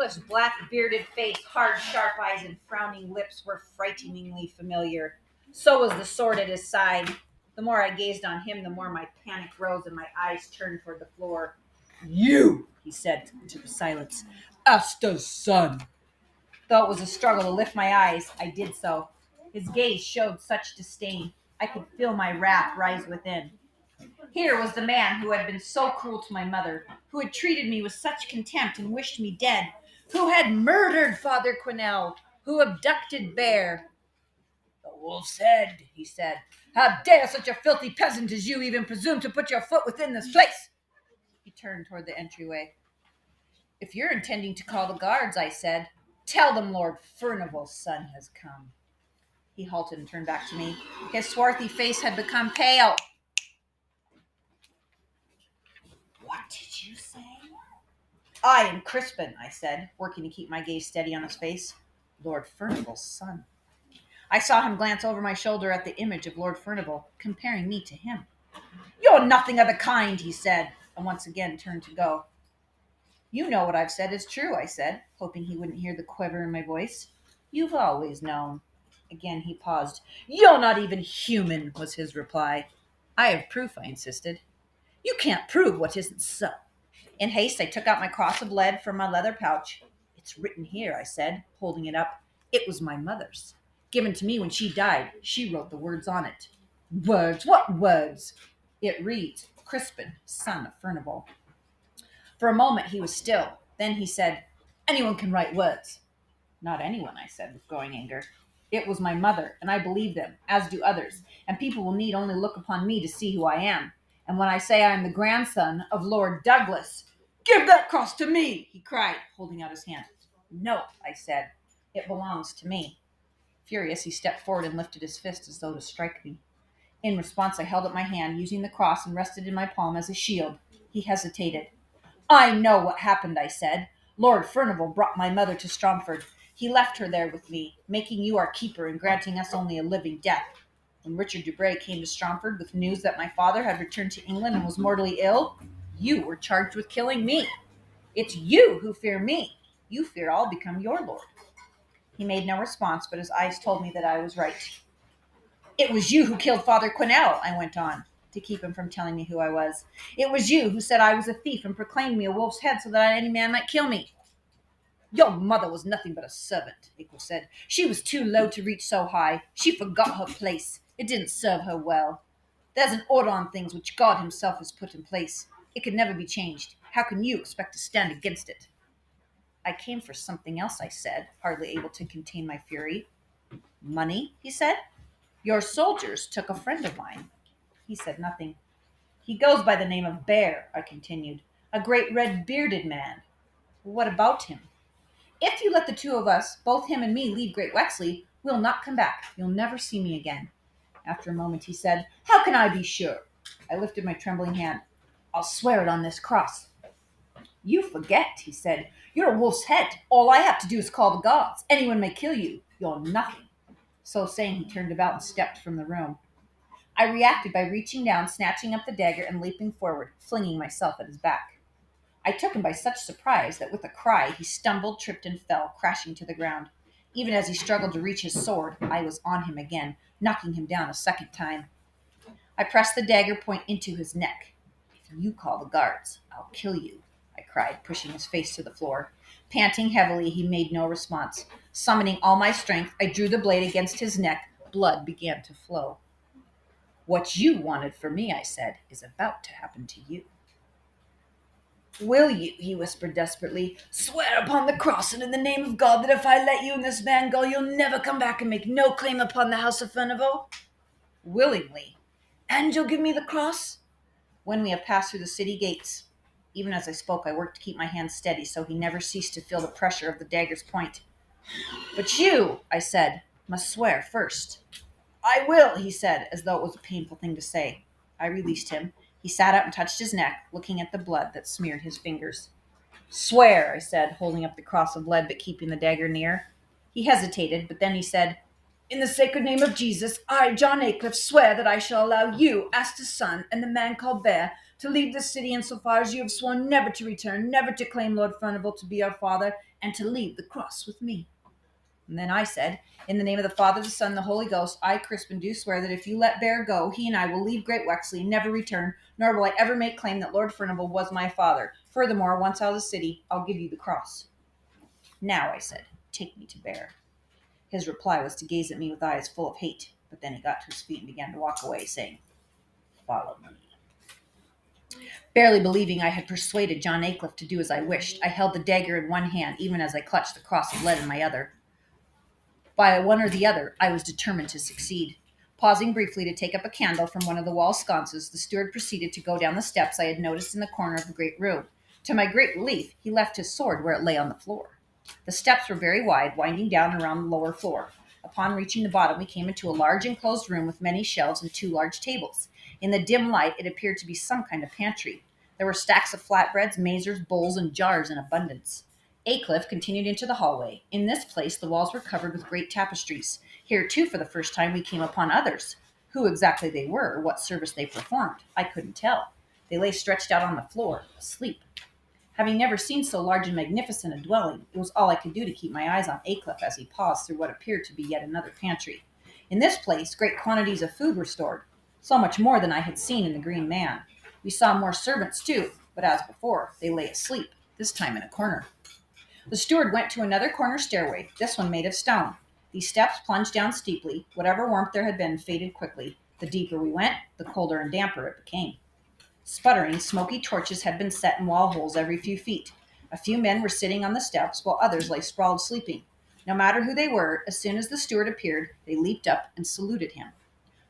Wycliffe's black bearded face, hard, sharp eyes, and frowning lips were frighteningly familiar. So was the sword at his side. The more I gazed on him, the more my panic rose and my eyes turned toward the floor. You, he said into silence, Asta's son. Though it was a struggle to lift my eyes, I did so. His gaze showed such disdain. I could feel my wrath rise within. Here was the man who had been so cruel to my mother, who had treated me with such contempt and wished me dead, who had murdered Father Quinnell, who abducted Bear. The wolf's head, he said. How dare such a filthy peasant as you even presume to put your foot within this place? He turned toward the entryway. If you're intending to call the guards, I said, tell them Lord Furnival's son has come. He halted and turned back to me. His swarthy face had become pale. What did you say? I am Crispin, I said, working to keep my gaze steady on his face. Lord Furnival's son. I saw him glance over my shoulder at the image of Lord Furnival, comparing me to him. You're nothing of the kind, he said, and once again turned to go. You know what I've said is true, I said, hoping he wouldn't hear the quiver in my voice. You've always known. Again he paused. You're not even human, was his reply. I have proof, I insisted. You can't prove what isn't so. In haste, I took out my cross of lead from my leather pouch. It's written here, I said, holding it up. It was my mother's. Given to me when she died. She wrote the words on it. Words? What words? It reads, Crispin, son of Furnival. For a moment he was still. Then he said, anyone can write words. Not anyone, I said with growing anger. It was my mother, and I believe them, as do others, and people will need only look upon me to see who I am. And when I say I am the grandson of Lord Douglas, give that cross to me, he cried, holding out his hand. No, I said, it belongs to me. Furious, he stepped forward and lifted his fist as though to strike me. In response, I held up my hand, using the cross, and rested in my palm as a shield. He hesitated. I know what happened, I said. Lord Furnival brought my mother to Stromford. He left her there with me, making you our keeper and granting us only a living death. When Richard Dubray came to Stromford with news that my father had returned to England and was mortally ill, you were charged with killing me. It's you who fear me. You fear I'll become your lord. He made no response, but his eyes told me that I was right. It was you who killed Father Quinnell, I went on, to keep him from telling me who I was. It was you who said I was a thief and proclaimed me a wolf's head so that any man might kill me. Your mother was nothing but a servant, Ickle said. She was too low to reach so high. She forgot her place. It didn't serve her well. There's an order on things which God himself has put in place. It could never be changed. How can you expect to stand against it? I came for something else, I said, hardly able to contain my fury. Money, he said. Your soldiers took a friend of mine. He said nothing. He goes by the name of Bear, I continued. A great red-bearded man. What about him? If you let the two of us, both him and me, leave Great Wexley, we'll not come back. You'll never see me again. After a moment he said, How can I be sure? I lifted my trembling hand. I'll swear it on this cross. You forget, he said. You're a wolf's head. All I have to do is call the gods. Anyone may kill you. You're nothing. So saying, he turned about and stepped from the room. I reacted by reaching down, snatching up the dagger, and leaping forward, flinging myself at his back. I took him by such surprise that with a cry he stumbled, tripped, and fell, crashing to the ground. Even as he struggled to reach his sword, I was on him again, knocking him down a second time. I pressed the dagger point into his neck. If you call the guards, I'll kill you, I cried, pushing his face to the floor. Panting heavily, he made no response. Summoning all my strength, I drew the blade against his neck. Blood began to flow. What you wanted for me, I said, is about to happen to you. Will you, he whispered desperately, swear upon the cross and in the name of God that if I let you and this man go, you'll never come back and make no claim upon the house of Furnival? Willingly. And you'll give me the cross? When we have passed through the city gates. Even as I spoke, I worked to keep my hand steady so he never ceased to feel the pressure of the dagger's point. But you, I said, must swear first. I will, he said, as though it was a painful thing to say. I released him. He sat up and touched his neck, looking at the blood that smeared his fingers. Swear, I said, holding up the cross of lead but keeping the dagger near. He hesitated, but then he said, In the sacred name of Jesus, I, John Aycliffe, swear that I shall allow you, Asta's son, and the man called Bear, to leave this city insofar as you have sworn never to return, never to claim Lord Furnival to be our father, and to leave the cross with me. And then I said, in the name of the Father, the Son, and the Holy Ghost, I, Crispin, do swear that if you let Bear go, he and I will leave Great Wexley and never return, nor will I ever make claim that Lord Furnival was my father. Furthermore, once out of the city, I'll give you the cross. Now, I said, take me to Bear. His reply was to gaze at me with eyes full of hate, but then he got to his feet and began to walk away, saying, follow me. Barely believing I had persuaded John Aycliffe to do as I wished, I held the dagger in one hand, even as I clutched the cross of lead in my other. By one or the other, I was determined to succeed. Pausing briefly to take up a candle from one of the wall sconces, the steward proceeded to go down the steps I had noticed in the corner of the great room. To my great relief, he left his sword where it lay on the floor. The steps were very wide, winding down around the lower floor. Upon reaching the bottom, we came into a large enclosed room with many shelves and 2 large tables. In the dim light, it appeared to be some kind of pantry. There were stacks of flatbreads, mazers, bowls, and jars in abundance. Aycliffe continued into the hallway. In this place, the walls were covered with great tapestries. Here, too, for the first time, we came upon others. Who exactly they were, or what service they performed, I couldn't tell. They lay stretched out on the floor, asleep. Having never seen so large and magnificent a dwelling, it was all I could do to keep my eyes on Aycliffe as he paused through what appeared to be yet another pantry. In this place, great quantities of food were stored, so much more than I had seen in the Green Man. We saw more servants, too, but as before, they lay asleep, this time in a corner. The steward went to another corner stairway, this one made of stone. These steps plunged down steeply. Whatever warmth there had been faded quickly. The deeper we went, the colder and damper it became. Sputtering, smoky torches had been set in wall holes every few feet. A few men were sitting on the steps, while others lay sprawled sleeping. No matter who they were, as soon as the steward appeared, they leaped up and saluted him.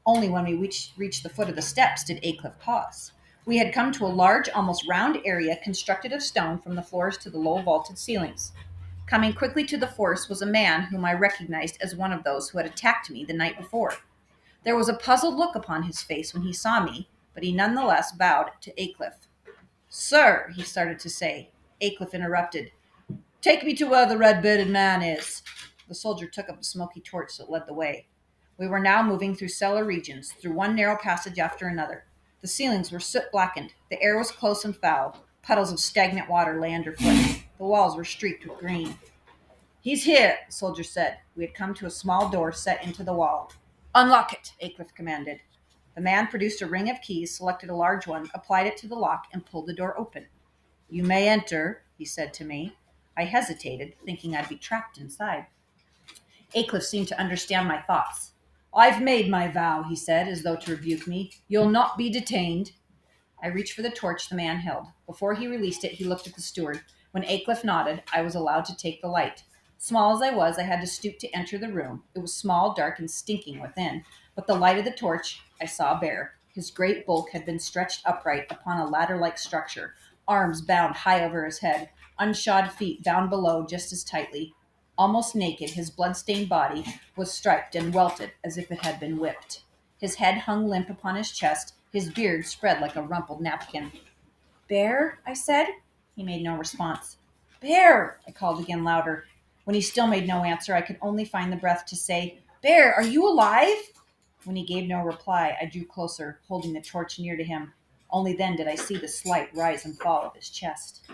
Only when we reached the foot of the steps did Aycliffe pause. We had come to a large, almost round area constructed of stone from the floors to the low vaulted ceilings. Coming quickly to the force was a man whom I recognized as one of those who had attacked me the night before. There was a puzzled look upon his face when he saw me, but he nonetheless bowed to Aycliffe. Sir, he started to say. Aycliffe interrupted. Take me to where the red-bearded man is. The soldier took up a smoky torch that led the way. We were now moving through cellar regions, through one narrow passage after another. The ceilings were soot-blackened. The air was close and foul. Puddles of stagnant water lay underfoot. The walls were streaked with green. He's here, the soldier said. We had come to a small door set into the wall. Unlock it, Aycliffe commanded. The man produced a ring of keys, selected a large one, applied it to the lock, and pulled the door open. You may enter, he said to me. I hesitated, thinking I'd be trapped inside. Aycliffe seemed to understand my thoughts. I've made my vow, he said, as though to rebuke me. You'll not be detained. I reached for the torch the man held. Before he released it, he looked at the steward. When Aycliffe nodded, I was allowed to take the light. Small as I was, I had to stoop to enter the room. It was small, dark, and stinking within. But the light of the torch, I saw Bear. His great bulk had been stretched upright upon a ladder-like structure, arms bound high over his head, unshod feet bound below just as tightly. Almost naked, his blood-stained body was striped and welted as if it had been whipped. His head hung limp upon his chest, his beard spread like a rumpled napkin. Bear, I said. He made no response. Bear, I called again louder. When he still made no answer, I could only find the breath to say, Bear, are you alive? When he gave no reply, I drew closer, holding the torch near to him. Only then did I see the slight rise and fall of his chest.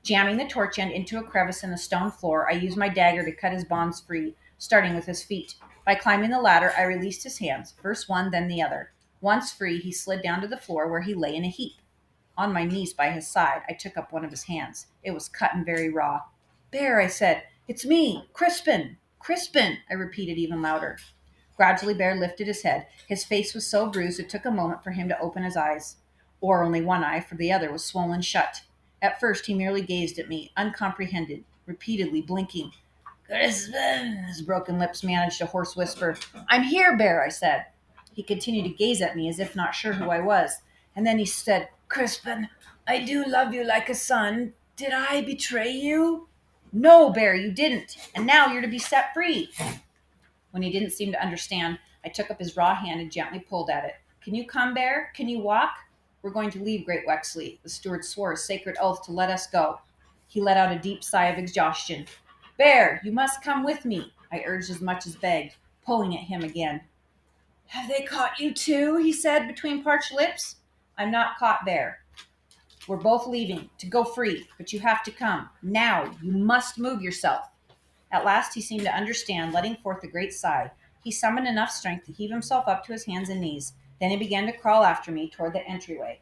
Jamming the torch end into a crevice in the stone floor, I used my dagger to cut his bonds free, starting with his feet. By climbing the ladder, I released his hands, first one, then the other. Once free, he slid down to the floor where he lay in a heap. On my knees by his side, I took up one of his hands. It was cut and very raw. Bear, I said, it's me, Crispin. Crispin, I repeated even louder. Gradually, Bear lifted his head. His face was so bruised it took a moment for him to open his eyes. Or only one eye, for the other was swollen shut. At first, he merely gazed at me, uncomprehended, repeatedly blinking. Crispin, his broken lips managed a hoarse whisper. I'm here, Bear, I said. He continued to gaze at me as if not sure who I was. And then he said, Crispin, I do love you like a son. Did I betray you? No, Bear, you didn't. And now you're to be set free. When he didn't seem to understand, I took up his raw hand and gently pulled at it. Can you come, Bear? Can you walk? We're going to leave Great Wexley. The steward swore a sacred oath to let us go. He let out a deep sigh of exhaustion. Bear, you must come with me, I urged as much as begged, pulling at him again. Have they caught you too? He said between parched lips. I'm not caught, Bear. We're both leaving to go free, but you have to come. Now, you must move yourself. At last he seemed to understand, letting forth a great sigh. He summoned enough strength to heave himself up to his hands and knees. Then he began to crawl after me toward the entryway.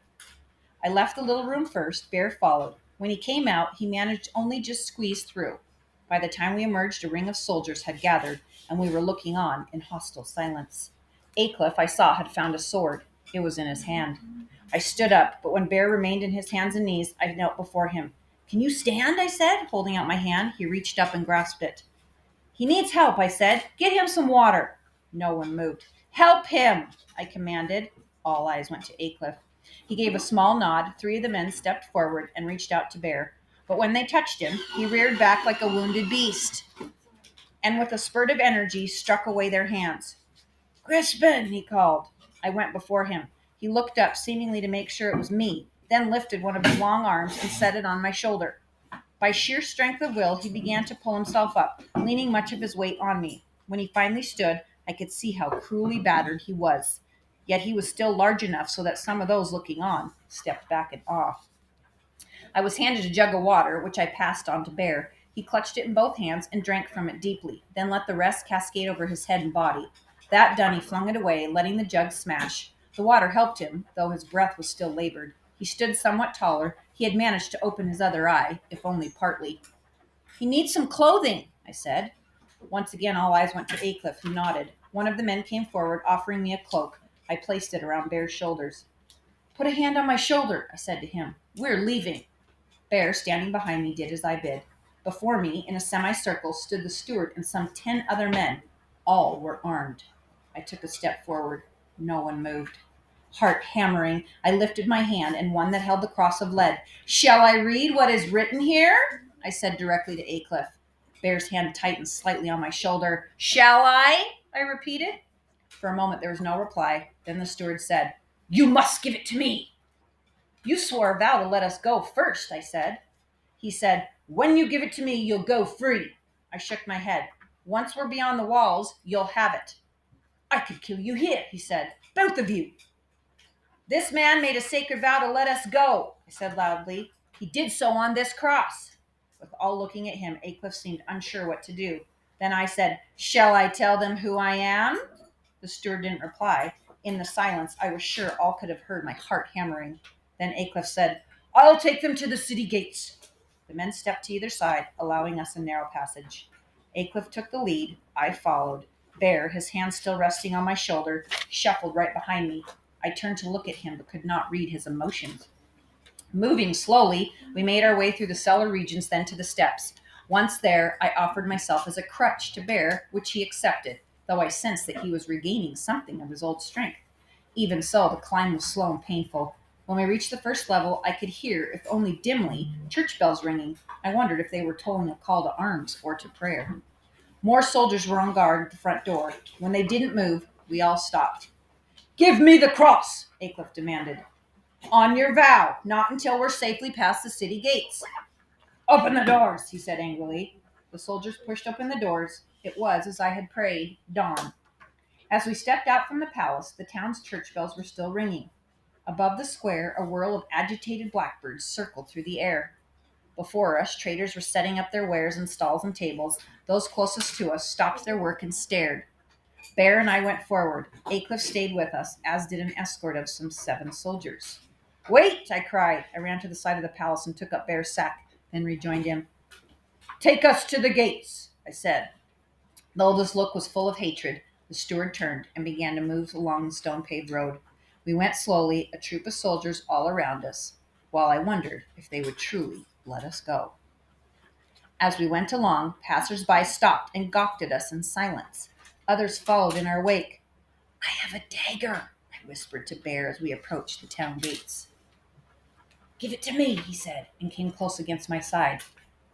I left the little room first. Bear followed. When he came out, he managed only just squeeze through. By the time we emerged, a ring of soldiers had gathered, and we were looking on in hostile silence. Aycliffe, I saw, had found a sword. It was in his hand. I stood up, but when Bear remained in his hands and knees, I knelt before him. Can you stand? I said, holding out my hand. He reached up and grasped it. He needs help, I said. Get him some water. No one moved. Help him, I commanded. All eyes went to Aycliffe. He gave a small nod. Three of the men stepped forward and reached out to Bear. But when they touched him, he reared back like a wounded beast, and with a spurt of energy struck away their hands. Crispin, he called. I went before him. He looked up, seemingly to make sure it was me, then lifted one of his long arms and set it on my shoulder. By sheer strength of will, he began to pull himself up, leaning much of his weight on me. When he finally stood, I could see how cruelly battered he was. Yet he was still large enough so that some of those looking on stepped back in awe. I was handed a jug of water, which I passed on to Bear. He clutched it in both hands and drank from it deeply, then let the rest cascade over his head and body. That done, he flung it away, letting the jug smash. The water helped him, though his breath was still labored. He stood somewhat taller. He had managed to open his other eye, if only partly. He needs some clothing, I said. Once again, all eyes went to Aycliffe, who nodded. One of the men came forward, offering me a cloak. I placed it around Bear's shoulders. Put a hand on my shoulder, I said to him. We're leaving. Bear, standing behind me, did as I bid. Before me, in a semicircle, stood the steward and some 10 other men. All were armed. I took a step forward. No one moved. Heart hammering, I lifted my hand and one that held the cross of lead. Shall I read what is written here? I said directly to Aycliffe. Bear's hand tightened slightly on my shoulder. Shall I repeated. For a moment there was no reply. Then the steward said, You must give it to me. You swore a vow to let us go first, I said. He said, When you give it to me, you'll go free. I shook my head. Once we're beyond the walls, you'll have it. I could kill you here, he said. Both of you. This man made a sacred vow to let us go, I said loudly. He did so on this cross. With all looking at him, Aycliffe seemed unsure what to do. Then I said, Shall I tell them who I am? The steward didn't reply. In the silence, I was sure all could have heard my heart hammering. Then Aycliffe said, I'll take them to the city gates. The men stepped to either side, allowing us a narrow passage. Aycliffe took the lead. I followed. Bear, his hand still resting on my shoulder, shuffled right behind me. I turned to look at him, but could not read his emotions. Moving slowly, we made our way through the cellar regions, then to the steps. Once there, I offered myself as a crutch to Bear, which he accepted, though I sensed that he was regaining something of his old strength. Even so, the climb was slow and painful. When we reached the first level, I could hear, if only dimly, church bells ringing. I wondered if they were tolling a call to arms or to prayer. More soldiers were on guard at the front door. When they didn't move, we all stopped. Give me the cross, Aycliffe demanded. On your vow, not until we're safely past the city gates. Open the doors, he said angrily. The soldiers pushed open the doors. It was, as I had prayed, dawn. As we stepped out from the palace, the town's church bells were still ringing. Above the square, a whirl of agitated blackbirds circled through the air. Before us, traders were setting up their wares in stalls and tables. Those closest to us stopped their work and stared. Bear and I went forward. Aycliffe stayed with us, as did an escort of some 7 soldiers. Wait, I cried. I ran to the side of the palace and took up Bear's sack, then rejoined him. Take us to the gates, I said. Though this look was full of hatred, the steward turned and began to move along the stone-paved road. We went slowly, a troop of soldiers all around us, while I wondered if they would truly let us go. As we went along, passers-by stopped and gawked at us in silence. Others followed in our wake. I have a dagger, I whispered to Bear as we approached the town gates. Give it to me, he said, and came close against my side.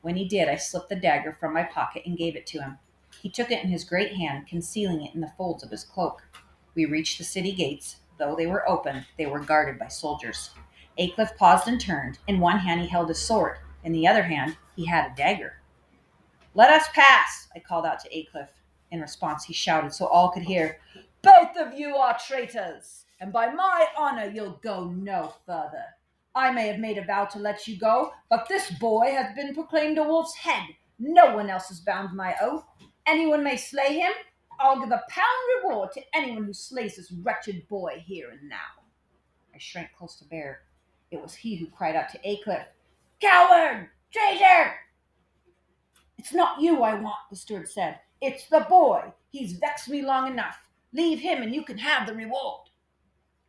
When he did, I slipped the dagger from my pocket and gave it to him. He took it in his great hand, concealing it in the folds of his cloak. We reached the city gates. Though they were open, they were guarded by soldiers. Aycliffe paused and turned. In one hand he held his sword. In the other hand he had a dagger. Let us pass, I called out to Aycliffe. In response, he shouted so all could hear, Both of you are traitors, and by my honor you'll go no further. I may have made a vow to let you go, but this boy has been proclaimed a wolf's head. No one else is bound to my oath. Anyone may slay him. I'll give a pound reward to anyone who slays this wretched boy here and now. I shrank close to Bear. It was he who cried out to Aycliffe, Coward! Traitor! It's not you I want, the steward said. It's the boy. He's vexed me long enough. Leave him and you can have the reward.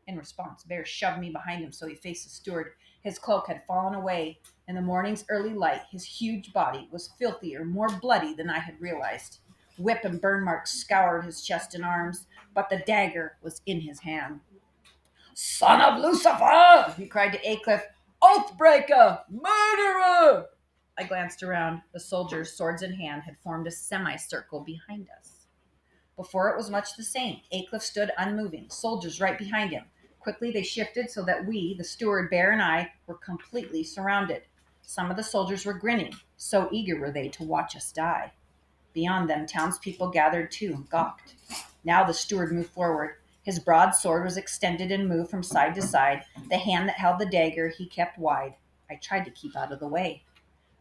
In response, Bear shoved me behind him so he faced the steward. His cloak had fallen away. In the morning's early light, his huge body was filthier, more bloody than I had realized. Whip and burn marks scoured his chest and arms, but the dagger was in his hand. Son of Lucifer! He cried to Aycliffe. Oathbreaker! Murderer! I glanced around. The soldiers, swords in hand, had formed a semicircle behind us. Before it was much the same. Aycliffe stood unmoving, soldiers right behind him. Quickly they shifted so that we, the steward, Bear, and I, were completely surrounded. Some of the soldiers were grinning, so eager were they to watch us die. Beyond them, townspeople gathered too and gawked. Now the steward moved forward. His broad sword was extended and moved from side to side. The hand that held the dagger he kept wide. I tried to keep out of the way.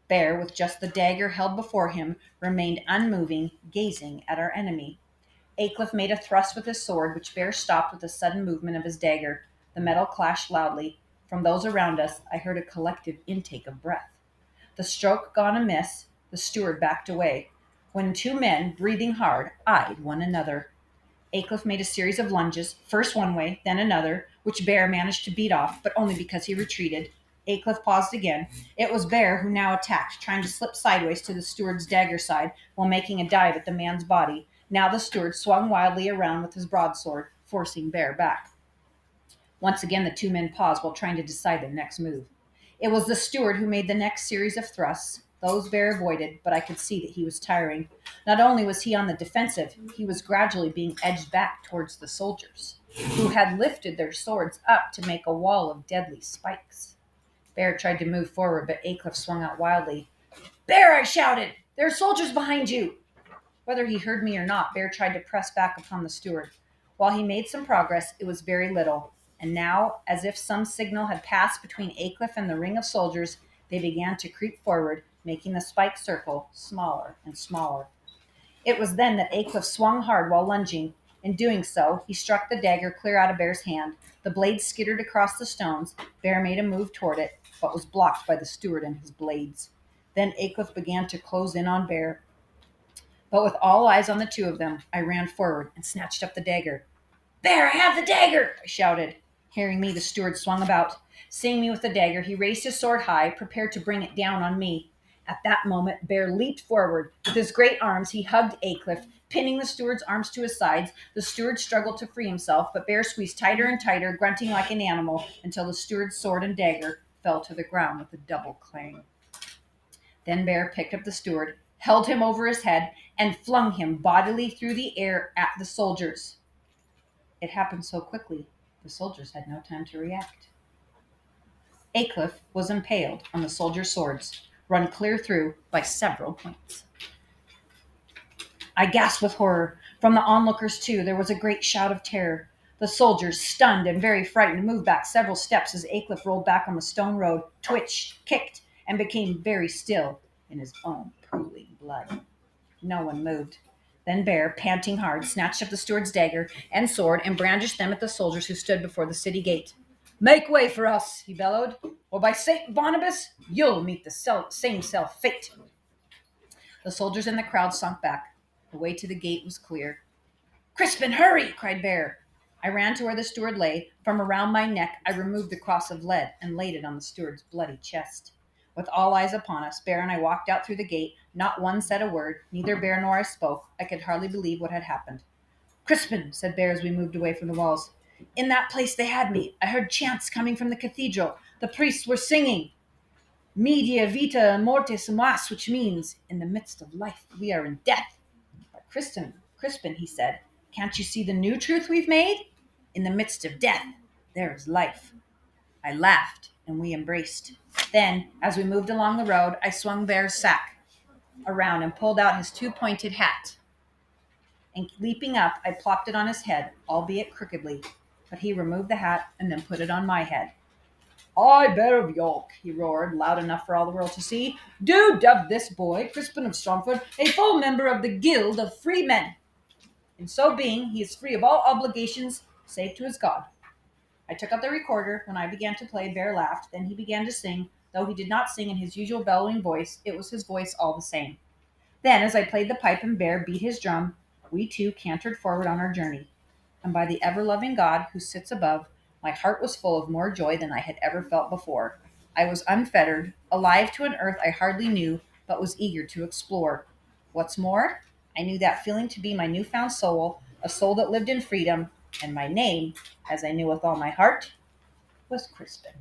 Bear, with just the dagger held before him, remained unmoving, gazing at our enemy. Aycliffe made a thrust with his sword, which Bear stopped with a sudden movement of his dagger. The metal clashed loudly. From those around us, I heard a collective intake of breath. The stroke gone amiss, the steward backed away, when two men, breathing hard, eyed one another. Aycliffe made a series of lunges, first one way, then another, which Bear managed to beat off, but only because he retreated. Aycliffe paused again. It was Bear who now attacked, trying to slip sideways to the steward's dagger side while making a dive at the man's body. Now the steward swung wildly around with his broadsword, forcing Bear back. Once again, the two men paused while trying to decide their next move. It was the steward who made the next series of thrusts. Those Bear avoided, but I could see that he was tiring. Not only was he on the defensive, he was gradually being edged back towards the soldiers, who had lifted their swords up to make a wall of deadly spikes. Bear tried to move forward, but Aycliffe swung out wildly. Bear, I shouted! There are soldiers behind you! Whether he heard me or not, Bear tried to press back upon the steward. While he made some progress, it was very little, and now, as if some signal had passed between Aycliffe and the ring of soldiers, they began to creep forward, making the spiked circle smaller and smaller. It was then that Aycliffe swung hard while lunging. In doing so, he struck the dagger clear out of Bear's hand. The blade skittered across the stones. Bear made a move toward it, but was blocked by the steward and his blades. Then Aycliffe began to close in on Bear. But with all eyes on the two of them, I ran forward and snatched up the dagger. Bear, I have the dagger! I shouted. Hearing me, the steward swung about. Seeing me with the dagger, he raised his sword high, prepared to bring it down on me. At that moment, Bear leaped forward. With his great arms, he hugged Aycliffe, pinning the steward's arms to his sides. The steward struggled to free himself, but Bear squeezed tighter and tighter, grunting like an animal, until the steward's sword and dagger fell to the ground with a double clang. Then Bear picked up the steward, held him over his head, and flung him bodily through the air at the soldiers. It happened so quickly, the soldiers had no time to react. Aycliffe was impaled on the soldiers' swords, run clear through by several points. I gasped with horror. From the onlookers, too, there was a great shout of terror. The soldiers, stunned and very frightened, moved back several steps as Aycliffe rolled back on the stone road, twitched, kicked, and became very still in his own pooling blood. No one moved. Then Bear, panting hard, snatched up the steward's dagger and sword and brandished them at the soldiers who stood before the city gate. Make way for us, he bellowed, or by St. Barnabas, you'll meet the same self-fate. The soldiers in the crowd sunk back. The way to the gate was clear. Crispin, hurry! Cried Bear. I ran to where the steward lay. From around my neck, I removed the cross of lead and laid it on the steward's bloody chest. With all eyes upon us, Bear and I walked out through the gate. Not one said a word. Neither Bear nor I spoke. I could hardly believe what had happened. Crispin, said Bear as we moved away from the walls. In that place they had me. I heard chants coming from the cathedral. The priests were singing. Media vita mortis mas, which means, in the midst of life, we are in death. But Crispin, he said, can't you see the new truth we've made? In the midst of death, there is life. I laughed, and we embraced. Then, as we moved along the road, I swung Bear's sack around and pulled out his two-pointed hat. And leaping up, I plopped it on his head, albeit crookedly. But he removed the hat and then put it on my head. I, Bear of York, he roared, loud enough for all the world to see, do dub this boy, Crispin of Stromford, a full member of the Guild of Free Men. In so being, he is free of all obligations save to his God. I took out the recorder. When I began to play, Bear laughed. Then he began to sing. Though he did not sing in his usual bellowing voice, it was his voice all the same. Then, as I played the pipe and Bear beat his drum, we two cantered forward on our journey. And by the ever loving God who sits above, my heart was full of more joy than I had ever felt before. I was unfettered, alive to an earth I hardly knew, but was eager to explore. What's more, I knew that feeling to be my newfound soul, a soul that lived in freedom, and my name, as I knew with all my heart, was Crispin.